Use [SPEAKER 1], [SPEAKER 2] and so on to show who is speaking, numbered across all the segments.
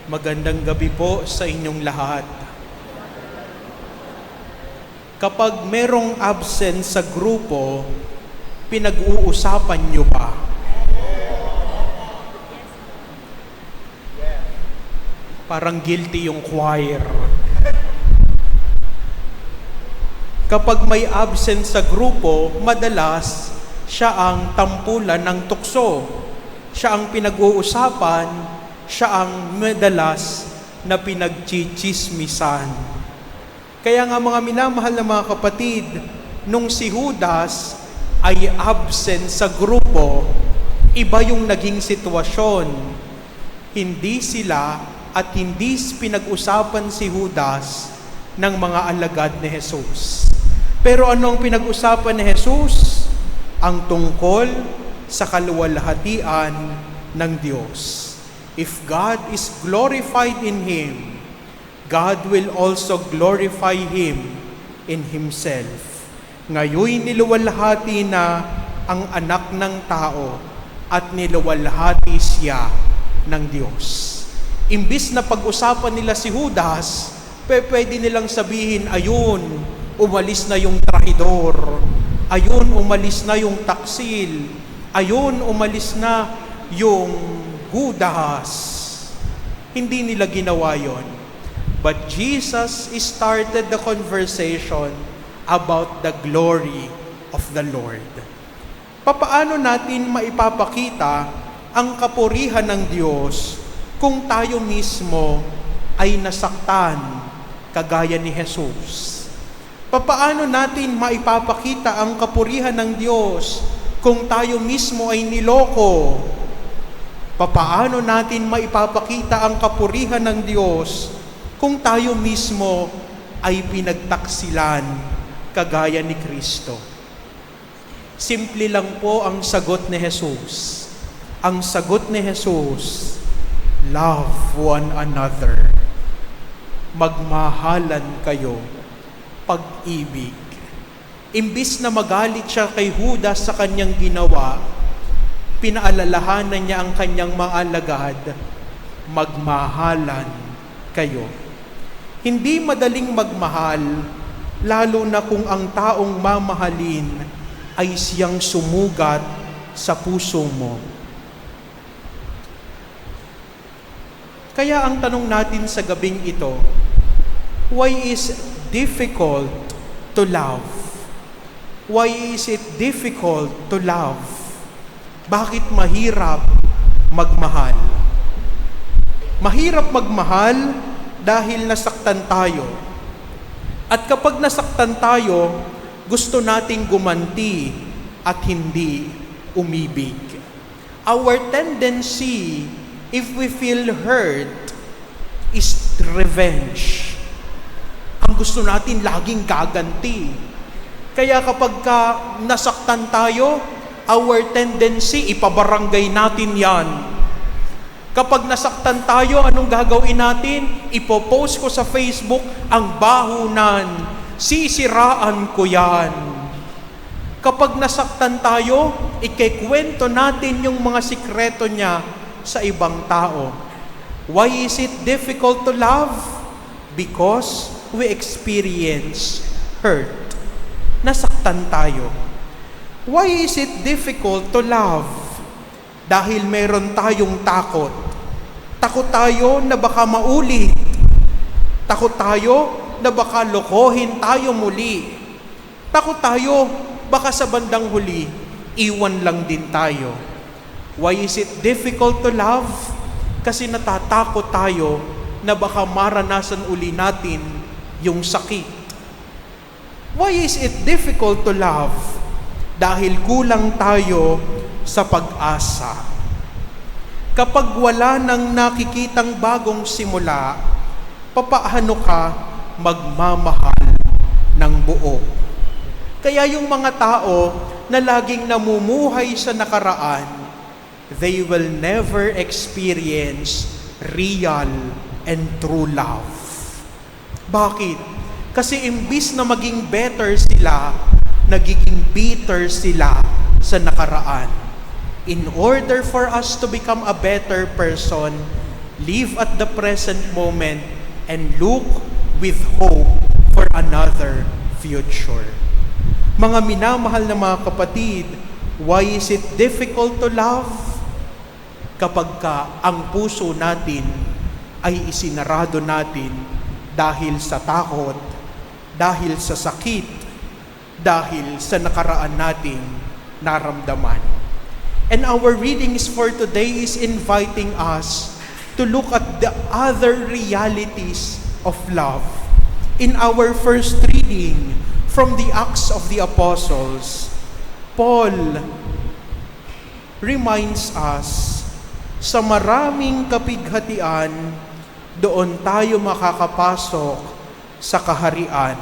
[SPEAKER 1] Magandang gabi po sa inyong lahat. Kapag merong absent sa grupo, pinag-uusapan nyo ba? Parang guilty yung choir. Kapag may absent sa grupo, madalas siya ang tampulan ng tukso. Siya ang pinag-uusapan, siya ang madalas na pinagchichismisan. Kaya nga mga minamahal na mga kapatid, nung si Judas ay absent sa grupo, iba yung naging sitwasyon. Hindi sila at hindi pinag-usapan si Judas ng mga alagad ni Jesus. Pero anong pinag-usapan ni Jesus? Ang tungkol sa kaluwalhatian ng Diyos. If God is glorified in Him, God will also glorify Him in Himself. Ngayon niluwalhati na ang anak ng tao at niluwalhati siya ng Diyos. Imbis na pag-usapan nila si Judas, pwede nilang sabihin, ayun, umalis na yung trahidor. Ayun, umalis na yung taksil. Ayun, umalis na yung Judas. Hindi nila ginawa yon. But Jesus started the conversation about the glory of the Lord. Papaano natin maipapakita ang kapurihan ng Diyos kung tayo mismo ay nasaktan kagaya ni Jesus? Papaano natin maipapakita ang kapurihan ng Diyos kung tayo mismo ay niloko? Papaano natin maipapakita ang kapurihan ng Diyos kung tayo mismo ay pinagtaksilan kagaya ni Kristo? Simple lang po ang sagot ni Jesus. Ang sagot ni Jesus, love one another. Magmahalan kayo, pag-ibig. Imbis na magalit siya kay Judas sa kanyang ginawa, pinaalalahanan niya ang kanyang mga alagad, magmahalan kayo. Hindi madaling magmahal, lalo na kung ang taong mamahalin ay siyang sumugat sa puso mo. Kaya ang tanong natin sa gabing ito, why is it difficult to love? Why is it difficult to love? Bakit mahirap magmahal? Mahirap magmahal dahil nasaktan tayo. At kapag nasaktan tayo, gusto nating gumanti at hindi umibig. Our tendency, if we feel hurt, is revenge. Ang gusto natin laging gaganti. Kaya kapag nasaktan tayo, our tendency, ipabarangay natin yan. Kapag nasaktan tayo, anong gagawin natin? Ipopost ko sa Facebook ang bahunan. Sisiraan ko yan. Kapag nasaktan tayo, ikikwento natin yung mga sikreto niya sa ibang tao. Why is it difficult to love? Because we experience hurt. Nasaktan tayo. Why is it difficult to love? Dahil meron tayong takot. Takot tayo na baka maulit. Takot tayo na baka lokohin tayo muli. Takot tayo baka sa bandang huli, iwan lang din tayo. Why is it difficult to love? Kasi natatakot tayo na baka maranasan uli natin yung sakit. Why is it difficult to love? Dahil kulang tayo sa pag-asa. Kapag wala nang nakikitang bagong simula, papaano ka magmamahal ng buo? Kaya yung mga tao na laging namumuhay sa nakaraan, they will never experience real and true love. Bakit? Kasi imbis na maging better sila, nagiging bitter sila sa nakaraan. In order for us to become a better person, Live at the present moment and look with hope for another future. Mga minamahal na mga kapatid, why is it difficult to love? Kapag ang puso natin ay isinarado natin dahil sa takot, dahil sa sakit, dahil sa nakaraan nating naramdaman. And our readings for today is inviting us to look at the other realities of love. In our first reading from the Acts of the Apostles, Paul reminds us, sa maraming kapighatian, doon tayo makakapasok sa kaharian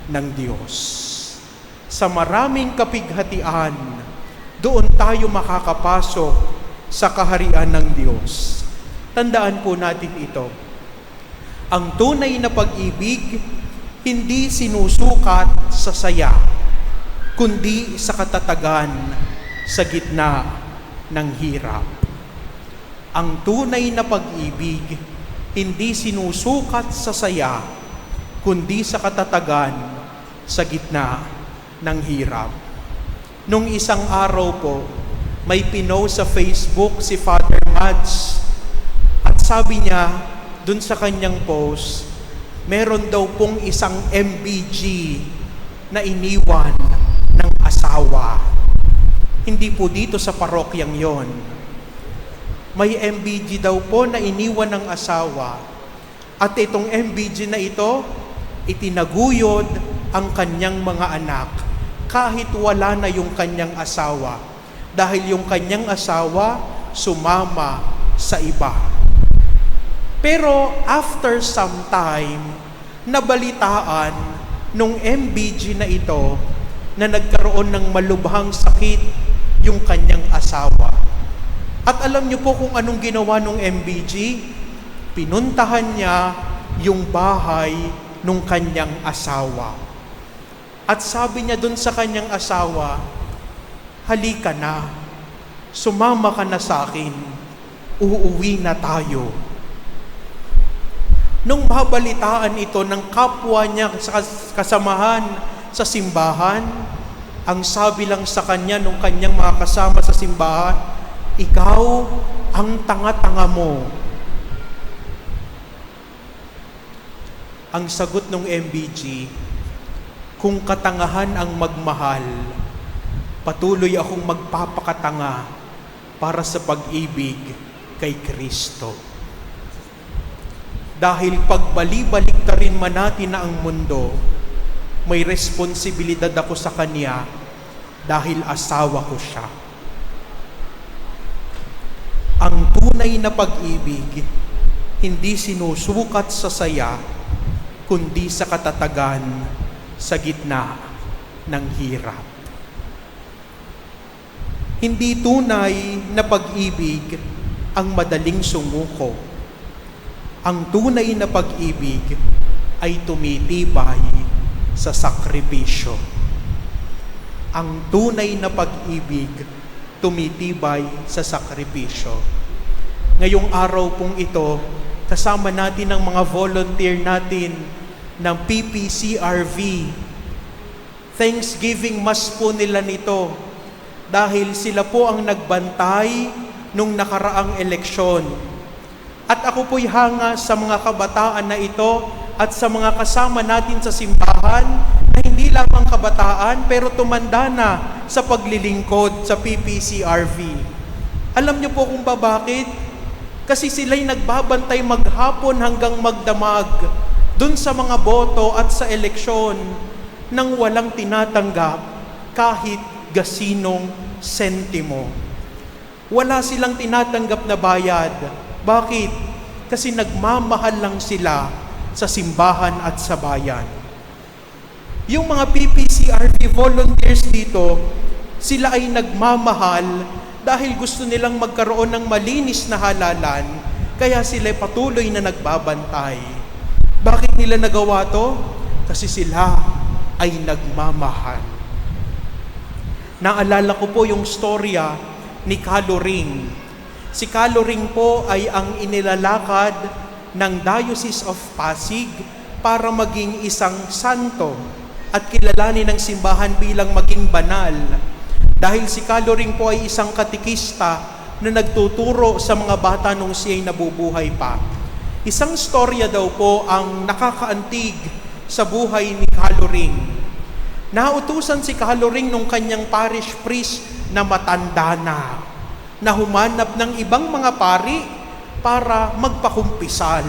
[SPEAKER 1] ng Diyos. Sa maraming kapighatian, doon tayo makakapasok sa kaharian ng Diyos. Tandaan po natin ito. Ang tunay na pag-ibig, hindi sinusukat sa saya, kundi sa katatagan sa gitna ng hirap. Ang tunay na pag-ibig, hindi sinusukat sa saya, kundi sa katatagan sa gitna ng hirap. Nung isang araw po, may pinost sa Facebook si Father Mads at sabi niya, dun sa kanyang post, meron daw pong isang MBG na iniwan ng asawa. Hindi po dito sa parokyang yon. May MBG daw po na iniwan ng asawa at itong MBG na ito, itinaguyod ang kanyang mga anak kahit wala na yung kanyang asawa dahil yung kanyang asawa sumama sa iba. Pero after some time, nabalitaan nung MBG na ito na nagkaroon ng malubhang sakit yung kanyang asawa. At alam niyo po kung anong ginawa nung MBG? Pinuntahan niya yung bahay nung kanyang asawa. At sabi niya dun sa kanyang asawa, halika na, sumama ka na sa akin, uuwi na tayo. Nung mabalitaan ito ng kapwa niya sa kasamahan sa simbahan, ang sabi lang sa kanya nung kanyang mga kasama sa simbahan, ikaw ang tanga-tanga mo. Ang sagot ng MBG, kung katangahan ang magmahal, patuloy akong magpapakatanga para sa pag-ibig kay Kristo. Dahil pagbali-balik na rin man natin na ang mundo, may responsibilidad ako sa Kanya dahil asawa ko siya. Ang tunay na pag-ibig, hindi sinusukat sa saya, kundi sa katatagan sa gitna ng hirap. Hindi tunay na pag-ibig ang madaling sumuko. Ang tunay na pag-ibig ay tumitibay sa sakripisyo. Ang tunay na pag-ibig tumitibay sa sakripisyo. Ngayong araw pong ito, kasama natin ang mga volunteer natin ng PPCRV. Thanksgiving Mass po nila nito dahil sila po ang nagbantay nung nakaraang eleksyon. At ako po'y hanga sa mga kabataan na ito at sa mga kasama natin sa simbahan na hindi lamang kabataan pero tumanda na sa paglilingkod sa PPCRV. Alam niyo po kung bakit? Kasi sila'y nagbabantay maghapon hanggang magdamag dun sa mga boto at sa eleksyon nang walang tinatanggap kahit gasinong sentimo. Wala silang tinatanggap na bayad. Bakit? Kasi nagmamahal lang sila sa simbahan at sa bayan. Yung mga PPCRV volunteers dito, sila ay nagmamahal dahil gusto nilang magkaroon ng malinis na halalan, kaya sila patuloy na nagbabantay. Bakit nila nagawa to? Kasi sila ay nagmamahal. Naalala ko po yung storya ni Caloring. Si Caloring po ay ang inilalakad ng Diocese of Pasig para maging isang santo at kilalanin ng simbahan bilang maging banal. Dahil si Caloring po ay isang katikista na nagtuturo sa mga bata nung siya'y nabubuhay pa. Isang storya daw po ang nakakaantig sa buhay ni Caloring. Nautusan si Caloring nung kanyang parish priest na matanda na humanap ng ibang mga pari para magpakumpisal.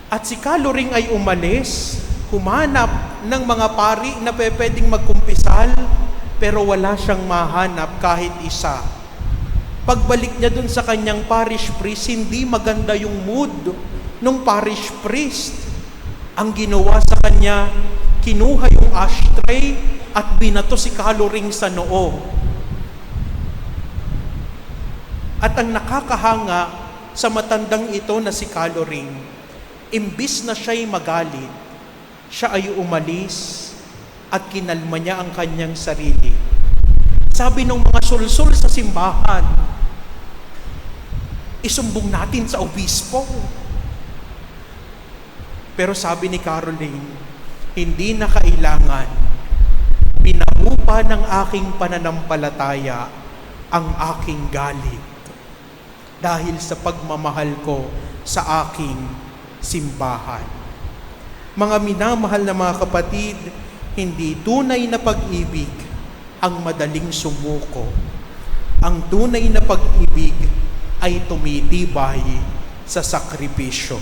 [SPEAKER 1] At si Caloring ay umalis, humanap ng mga pari na pwedeng magkumpisal, pero wala siyang mahanap kahit isa. Pagbalik niya dun sa kanyang parish priest, hindi maganda yung mood ng parish priest. Ang ginawa sa kanya, kinuha yung ashtray at binato si Caloring sa noo. At ang nakakahanga sa matandang ito na si Caloring, imbis na siya'y magalit, siya ay umalis at kinalma niya ang kanyang sarili. Sabi ng mga sulsul sa simbahan, isumbong natin sa obispo. Pero sabi ni Caloring, hindi na kailangan. Pinahupa ng aking pananampalataya ang aking galit dahil sa pagmamahal ko sa aking simbahan. Mga minamahal na mga kapatid, hindi tunay na pag-ibig ang madaling sumuko. Ang tunay na pag-ibig ay tumitibay sa sakripisyo.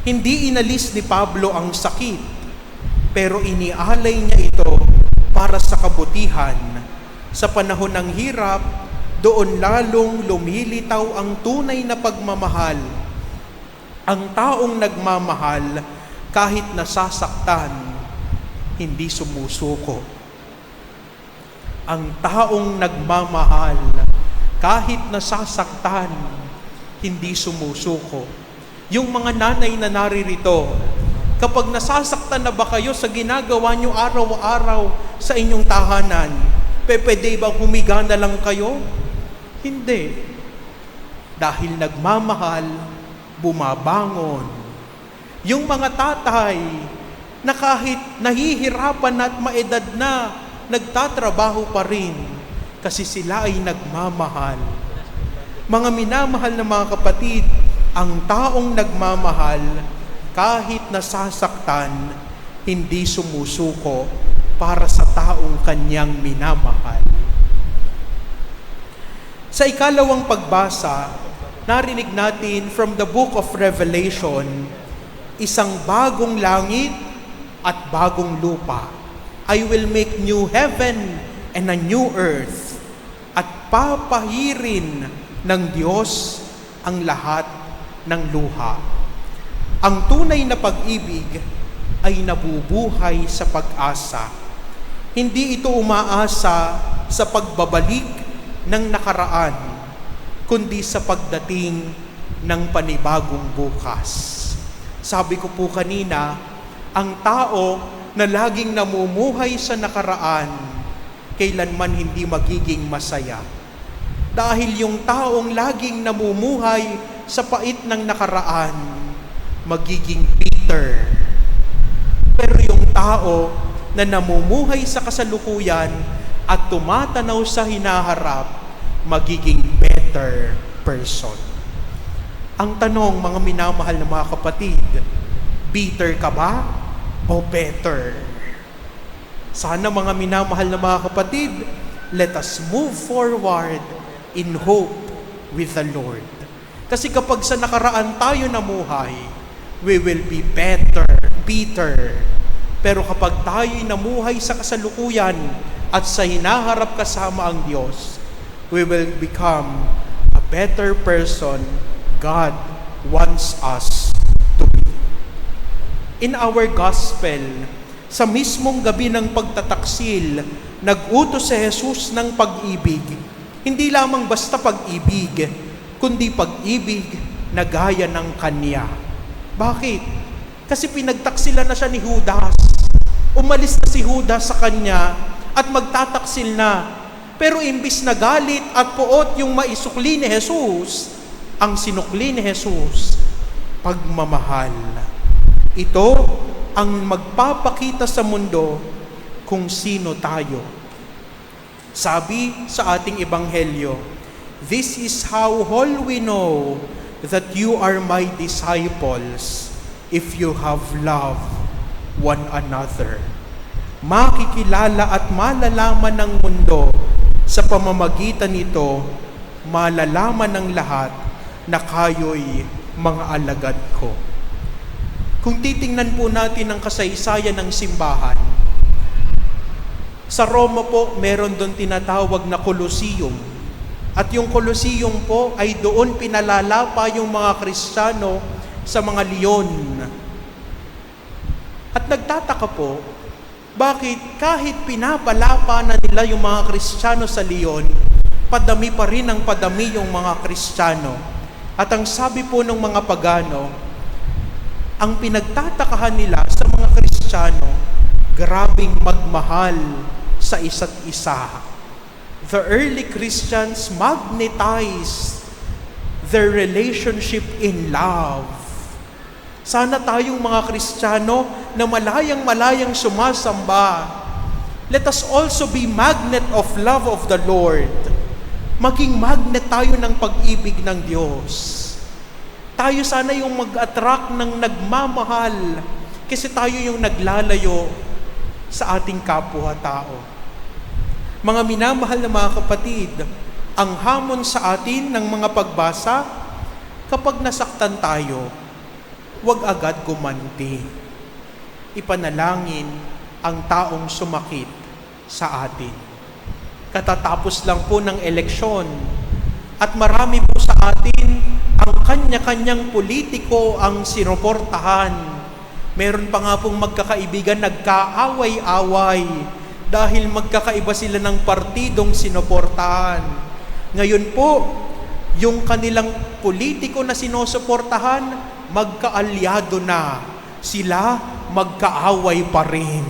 [SPEAKER 1] Hindi inalis ni Pablo ang sakit, pero inialay niya ito para sa kabutihan. Sa panahon ng hirap, doon lalong lumilitaw ang tunay na pagmamahal. Ang taong nagmamahal, kahit nasasaktan, hindi sumusuko. Ang taong nagmamahal, kahit nasasaktan, hindi sumusuko. Yung mga nanay na naririto, kapag nasasaktan na ba kayo sa ginagawa nyo araw-araw sa inyong tahanan, pwede bang humiga na lang kayo? Hindi. Dahil nagmamahal, bumabangon. Yung mga tatay na kahit nahihirapan at maedad na, nagtatrabaho pa rin kasi sila ay nagmamahal. Mga minamahal na mga kapatid, ang taong nagmamahal, kahit nasasaktan, hindi sumusuko para sa taong kanyang minamahal. Sa ikalawang pagbasa, narinig natin from the book of Revelation, isang bagong langit at bagong lupa. I will make new heaven and a new earth, at papahirin ng Diyos ang lahat ng luha. Ang tunay na pag-ibig ay nabubuhay sa pag-asa. Hindi ito umaasa sa pagbabalik ng nakaraan, kundi sa pagdating ng panibagong bukas. Sabi ko po kanina, ang tao na laging namumuhay sa nakaraan, kailanman hindi magiging masaya. Dahil yung taong laging namumuhay sa pait ng nakaraan, magiging bitter. Pero yung tao na namumuhay sa kasalukuyan at tumatanaw sa hinaharap, magiging better person. Ang tanong, mga minamahal na mga kapatid, bitter ka ba o better? Sana mga minamahal na mga kapatid, let us move forward in hope with the Lord. Kasi kapag sa nakaraan tayo namuhay, we will be bitter. Pero kapag tayo'y namuhay sa kasalukuyan at sa hinaharap kasama ang Diyos, we will become a better person God wants us to be. In our gospel, sa mismong gabi ng pagtataksil, nag-utos si Jesus ng pag-ibig. Hindi lamang basta pag-ibig, kundi pag-ibig na gaya ng Kanya. Bakit? Kasi pinagtaksilan na siya ni Judas. Umalis na si Judas sa Kanya at magtataksil na. Pero imbis na galit at puot yung maisukli ni Jesus, ang sinukli ni Jesus, pagmamahal. Ito ang magpapakita sa mundo kung sino tayo. Sabi sa ating ebanghelyo, "This is how all we know that you are my disciples, if you have love one another." Makikilala at malalaman ng mundo sa pamamagitan nito, malalaman ng lahat na kayo'y mga alagad ko. Kung titingnan po natin ang kasaysayan ng simbahan, sa Roma po meron doon tinatawag na Colosseum. At yung Colosseum po ay doon pinalalapa yung mga Kristiyano sa mga leon. At nagtataka po, bakit kahit pinapalapa na nila yung mga Kristiyano sa leon, padami pa rin ang padami yung mga Kristiyano. At ang sabi po ng mga pagano, ang pinagtatakahan nila sa mga Kristiyano, grabing magmahal sa isa't isa. The early Christians magnetized their relationship in love. Sana tayong mga Kristiyano na malayang-malayang sumasamba, let us also be magnet of love of the Lord. Maging magnet tayo ng pag-ibig ng Diyos. Tayo sana yung mag-attract ng nagmamahal kasi tayo yung naglalayo sa ating kapwa-tao. Mga minamahal na mga kapatid, ang hamon sa atin ng mga pagbasa, kapag nasaktan tayo, huwag agad gumanti. Ipanalangin ang taong sumakit sa atin. Katatapos lang po ng eleksyon at marami po sa atin ang kanya-kanyang politiko ang sinuportahan. Meron pa nga pong magkakaibigan nagkaaway-away dahil magkakaiba sila ng partidong sinuportahan. Ngayon po, yung kanilang politiko na sinusuportahan, magkaalyado na. Sila magkaaway pa rin.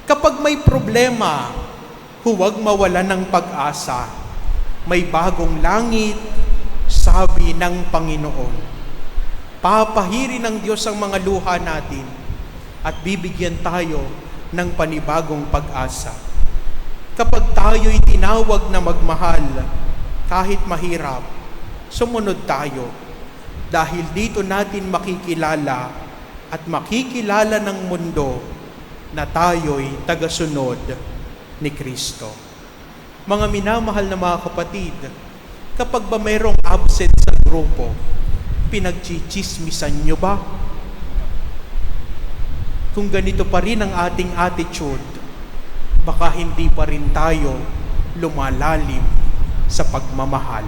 [SPEAKER 1] Kapag may problema, huwag mawala ng pag-asa. May bagong langit, sabi ng Panginoon. Papahirin ng Diyos ang mga luha natin at bibigyan tayo ng panibagong pag-asa. Kapag tayo'y tinawag na magmahal, kahit mahirap, sumunod tayo. Dahil dito natin makikilala at makikilala ng mundo na tayo'y tagasunod ni Kristo. Mga minamahal na mga kapatid, kapag ba mayroong absent sa grupo, pinagchichismisan nyo ba? Kung ganito pa rin ang ating attitude, baka hindi pa rin tayo lumalalim sa pagmamahal.